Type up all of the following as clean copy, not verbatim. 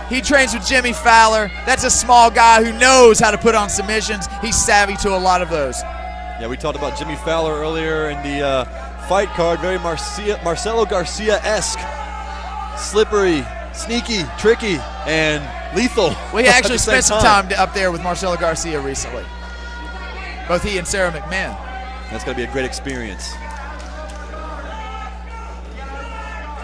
He trains with Jimmy Fowler. That's a small guy who knows how to put on submissions. He's savvy to a lot of those. Yeah, we talked about Jimmy Fowler earlier in the fight card. Very Marcelo Garcia-esque. Slippery, sneaky, tricky, and lethal. We actually spent some time up there with Marcelo Garcia recently. Both he and Sarah McMahon. That's going to be a great experience.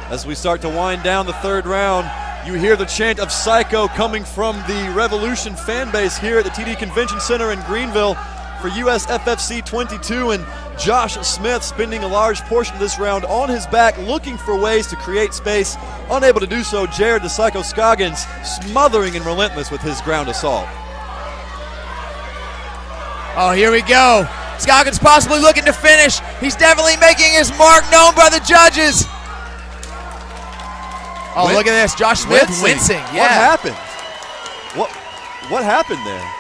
As we start to wind down the third round, you hear the chant of Psycho coming from the Revolution fan base here at the TD Convention Center in Greenville for USFFC 22, and Josh Smith spending a large portion of this round on his back, looking for ways to create space. Unable to do so, Jared the Psycho Scoggins smothering and relentless with his ground assault. Oh, here we go. Scoggins possibly looking to finish. He's definitely making his mark known by the judges. Oh, look at this. Josh Smith wincing. Yeah. What happened? What happened there?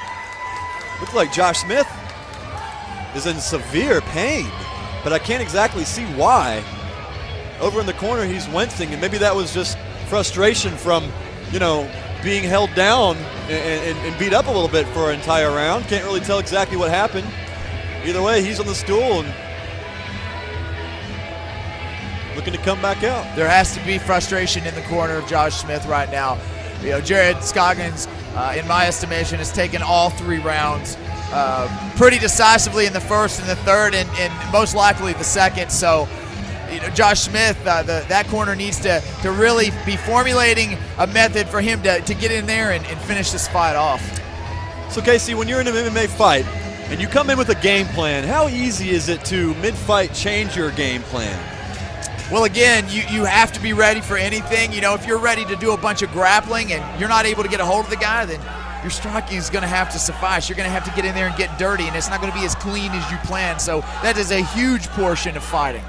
Looked like Josh Smith is in severe pain, but I can't exactly see why. Over in the corner, he's wincing, and maybe that was just frustration from, being held down and beat up a little bit for an entire round. Can't really tell exactly what happened. Either way, he's on the stool and looking to come back out. There has to be frustration in the corner of Josh Smith right now. Jared Scoggins, in my estimation, has taken all 3 rounds pretty decisively in the first and the third, and most likely the second. So, Josh Smith, that corner needs to really be formulating a method for him to get in there and finish this fight off. So, Casey, when you're in an MMA fight and you come in with a game plan, how easy is it to mid-fight change your game plan? Well, again, you have to be ready for anything. If you're ready to do a bunch of grappling and you're not able to get a hold of the guy, then your striking is going to have to suffice. You're going to have to get in there and get dirty, and it's not going to be as clean as you planned. So that is a huge portion of fighting.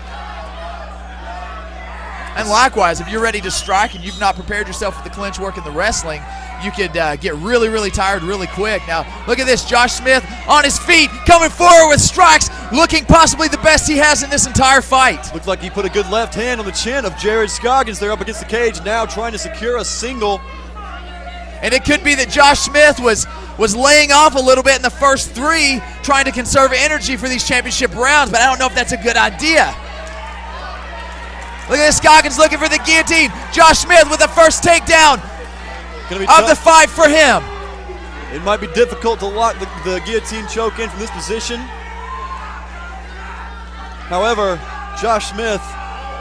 And likewise, if you're ready to strike and you've not prepared yourself for the clinch work in the wrestling, you could get really, really tired really quick. Now, look at this. Josh Smith on his feet, coming forward with strikes, looking possibly the best he has in this entire fight. Looked like he put a good left hand on the chin of Jared Scoggins there up against the cage, now trying to secure a single. And it could be that Josh Smith was laying off a little bit in the first 3, trying to conserve energy for these championship rounds, but I don't know if that's a good idea. Look at this, Scoggins looking for the guillotine. Josh Smith with the first takedown of the fight for him. It might be difficult to lock the guillotine choke in from this position. However, Josh Smith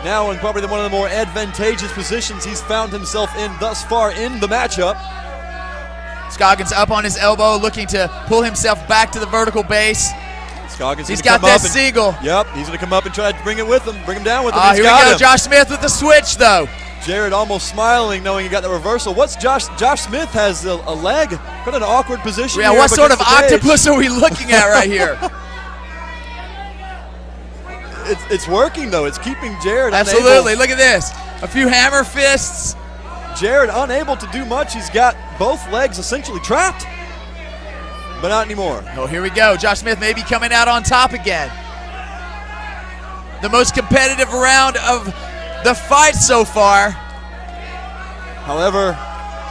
now in probably one of the more advantageous positions he's found himself in thus far in the matchup. Scoggins up on his elbow, looking to pull himself back to the vertical base. Scoggins, he's got that seagull. Yep, he's going to come up and try to bring him with him, bring him down with him. Here we go, Josh Smith with the switch, though. Jared almost smiling, knowing he got the reversal. What's Josh Smith has a leg, kind of an awkward position. Yeah, what sort of octopus are we looking at right here? It's working, though. It's keeping Jared Absolutely, look at this. A few hammer fists. Jared unable to do much. He's got both legs essentially trapped. But not anymore. Oh, here we go. Josh Smith may be coming out on top again. The most competitive round of the fight so far. However,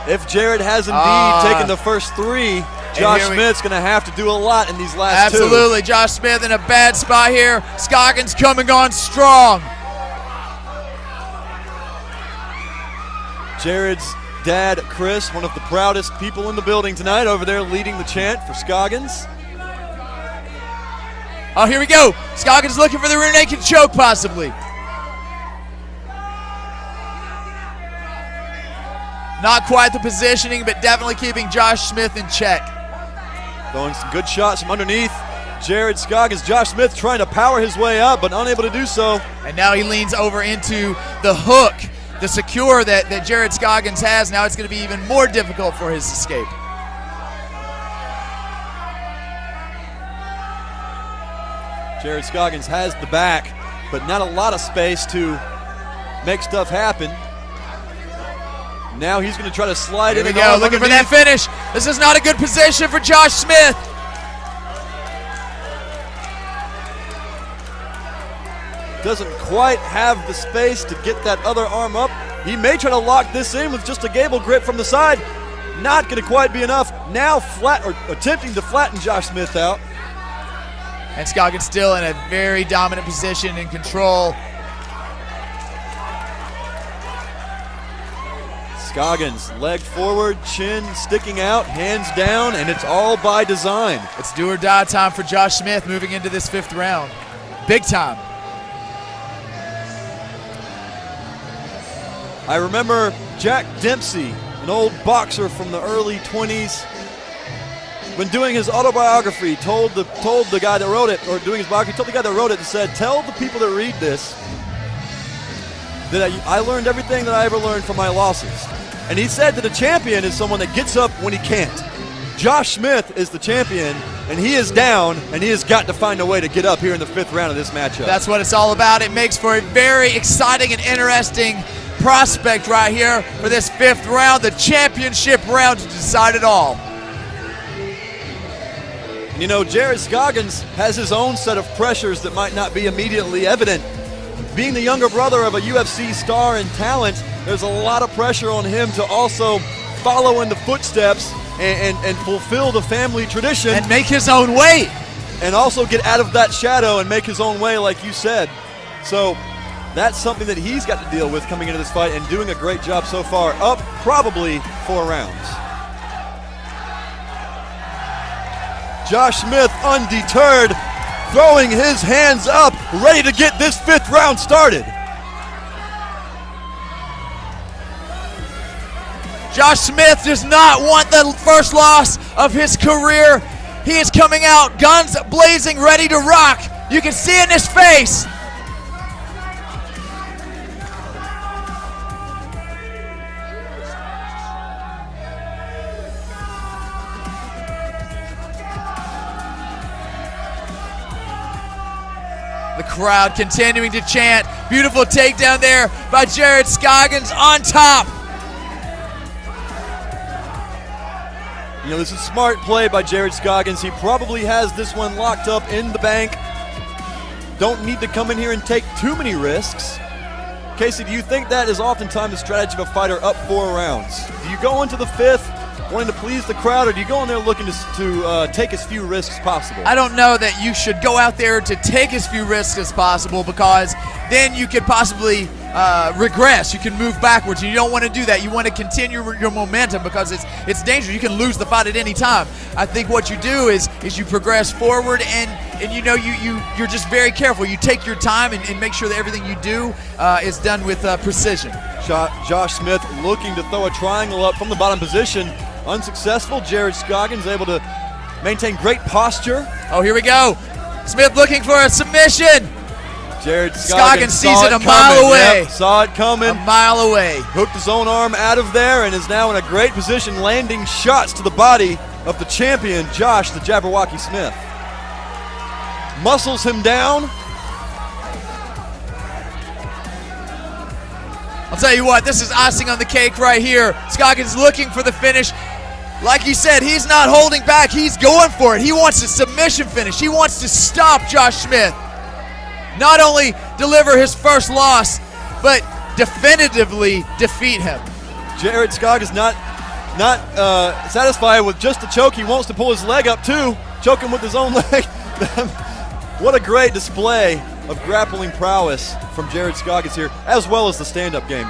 if Jared has indeed taken the first 3, Josh Smith's going to have to do a lot in these last 2. Absolutely. Josh Smith in a bad spot here. Scoggins coming on strong. Jared's dad, Chris, one of the proudest people in the building tonight, over there leading the chant for Scoggins. Oh, here we go. Scoggins looking for the rear naked choke, possibly. Not quite the positioning, but definitely keeping Josh Smith in check. Throwing some good shots from underneath. Jared Scoggins, Josh Smith trying to power his way up, but unable to do so. And now he leans over into the hook, the secure that Jared Scoggins has. Now it's going to be even more difficult for his escape. Jared Scoggins has the back, but not a lot of space to make stuff happen. Now he's going to try to slide in. Here we go, looking for that finish. This is not a good position for Josh Smith. doesn't quite have the space to get that other arm up. He may try to lock this in with just a gable grip from the side. Not going to quite be enough. Now attempting to flatten Josh Smith out. And Scoggins still in a very dominant position in control. Scoggins, leg forward, chin sticking out, hands down, and it's all by design. It's do or die time for Josh Smith moving into this 5th round. Big time. I remember Jack Dempsey, an old boxer from the early 20s, when doing his autobiography, told the guy that wrote it, or doing his biography, told the guy that wrote it and said, tell the people that read this that I learned everything that I ever learned from my losses. And he said that a champion is someone that gets up when he can't. Josh Smith is the champion, and he is down, and he has got to find a way to get up here in the 5th round of this matchup. That's what it's all about. It makes for a very exciting and interesting prospect right here for this 5th round, the championship round to decide it all. You know, Jared Scoggins has his own set of pressures that might not be immediately evident. Being the younger brother of a UFC star and talent, there's a lot of pressure on him to also follow in the footsteps and fulfill the family tradition. And make his own way. And also get out of that shadow and make his own way, like you said. So that's something that he's got to deal with coming into this fight, and doing a great job so far. Up probably 4 rounds. Josh Smith undeterred, throwing his hands up, ready to get this 5th round started. Josh Smith does not want the first loss of his career. He is coming out, guns blazing, ready to rock. You can see it in his face. The crowd continuing to chant. Beautiful takedown there by Jared Scoggins on top. You know, this is smart play by Jared Scoggins. He probably has this one locked up in the bank. Don't need to come in here and take too many risks. Casey, do you think that is oftentimes the strategy of a fighter up 4 rounds? Do you go into the 5th wanting to please the crowd, or do you go in there looking to take as few risks as possible? I don't know that you should go out there to take as few risks as possible, because then you could possibly regress. You can move backwards, and you don't want to do that. You want to continue your momentum, because it's dangerous. You can lose the fight at any time. I think what you do is you progress forward, and you know you're just very careful. You take your time and make sure that everything you do is done with precision. Josh Smith looking to throw a triangle up from the bottom position. Unsuccessful. Jared Scoggins able to maintain great posture. Oh, here we go. Smith looking for a submission. Jared Scoggins sees it a mile away. Yep, saw it coming. A mile away. Hooked his own arm out of there and is now in a great position, landing shots to the body of the champion, Josh the Jabberwocky Smith. Muscles him down. I'll tell you what, this is icing on the cake right here. Scoggins looking for the finish. Like you said, he's not holding back. He's going for it. He wants a submission finish. He wants to stop Josh Smith. Not only deliver his first loss, but definitively defeat him. Jared Scoggins not satisfied with just the choke. He wants to pull his leg up too, choke him with his own leg. What a great display of grappling prowess from Jared Scoggins here, as well as the stand-up game.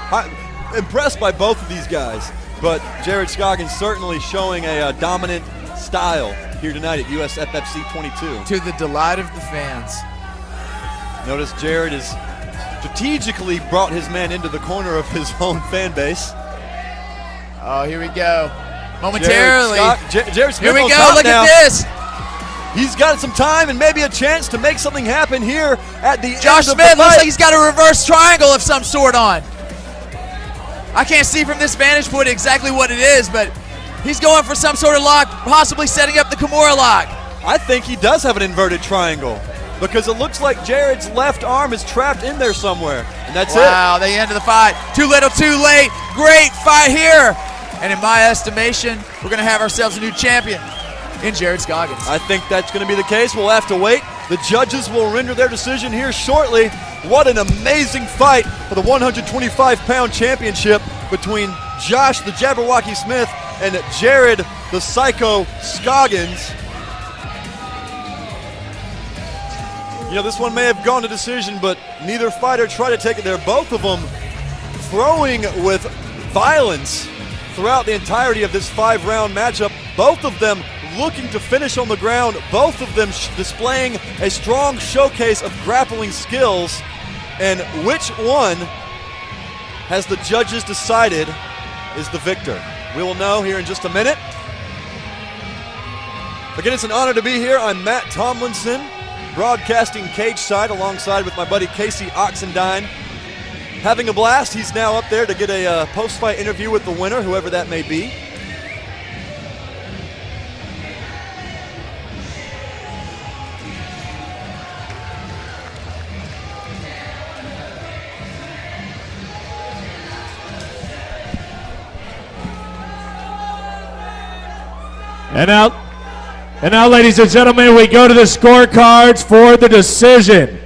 Impressed by both of these guys, but Jared Scoggins certainly showing a dominant style here tonight at USFFC 22. To the delight of the fans. Notice Jared has strategically brought his man into the corner of his own fan base. Oh, here we go. Momentarily. Jared Smith here we on go, top look now. at this. He's got some time and maybe a chance to make something happen here at the end of the Josh Smith fight. looks like he's got a reverse triangle of some sort on. I can't see from this vantage point exactly what it is, but he's going for some sort of lock, possibly setting up the Kimura lock. I think he does have an inverted triangle, because it looks like Jared's left arm is trapped in there somewhere, and that's it. Wow, the end of the fight. Too little, too late. Great fight here. And in my estimation, we're going to have ourselves a new champion in Jared Scoggins. I think that's going to be the case. We'll have to wait. The judges will render their decision here shortly. What an amazing fight for the 125-pound championship between Josh the Jabberwocky Smith and Jared the Psycho Scoggins. You know, this one may have gone to decision, but neither fighter tried to take it there. Both of them throwing with violence throughout the entirety of this 5-round matchup. Both of them looking to finish on the ground. Both of them displaying a strong showcase of grappling skills. And which one has the judges decided is the victor? We will know here in just a minute. Again, it's an honor to be here. I'm Matt Tomlinson, broadcasting cage side alongside with my buddy Casey Oxendine. Having a blast. He's now up there to get a post-fight interview with the winner, whoever that may be. And now, ladies and gentlemen, we go to the scorecards for the decision.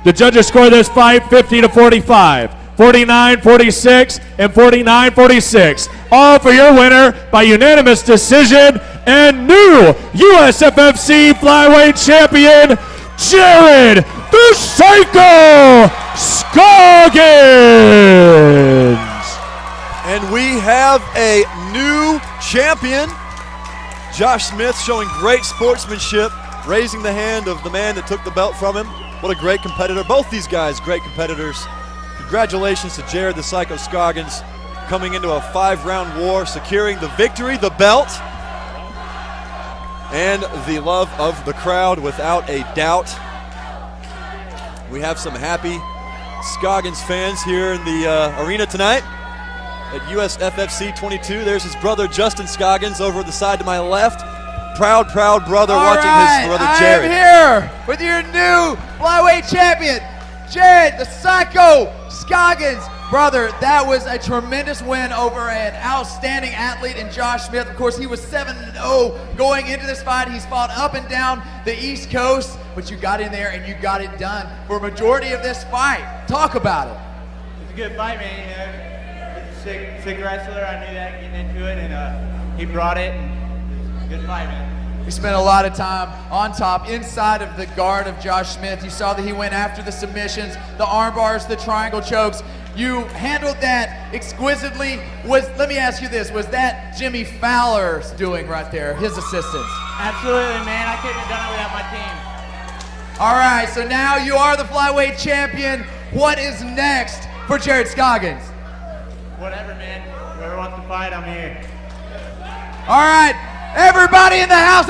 The judges score this fight 50-45, 49-46, and 49-46. All for your winner by unanimous decision and new USFFC flyweight champion, Jared the Psycho Scoggins. And we have a new champion. Josh Smith showing great sportsmanship, raising the hand of the man that took the belt from him. What a great competitor. Both these guys, great competitors. Congratulations to Jared the Psycho Scoggins coming into a 5-round war, securing the victory, the belt, and the love of the crowd without a doubt. We have some happy Scoggins fans here in the arena tonight at USFFC 22. There's his brother Justin Scoggins over the side to my left. Proud brother watching his brother Jared. I am here with your new flyweight champion, Jared the Psycho Scoggins. Brother, that was a tremendous win over an outstanding athlete in Josh Smith. Of course, he was 7-0 going into this fight. He's fought up and down the East Coast, but you got in there and you got it done for a majority of this fight. Talk about it. It's a good fight, man. You know, sick wrestler. I knew that getting into it, and he brought it. And good fight, man. We spent a lot of time on top, inside of the guard of Josh Smith. You saw that he went after the submissions, the arm bars, the triangle chokes. You handled that exquisitely. Let me ask you this, was that Jimmy Fowler's doing right there, his assistance? Absolutely, man. I couldn't have done it without my team. All right, so now you are the flyweight champion. What is next for Jared Scoggins? Whatever, man. Whoever wants to fight, I'm here. All right, everybody in the house,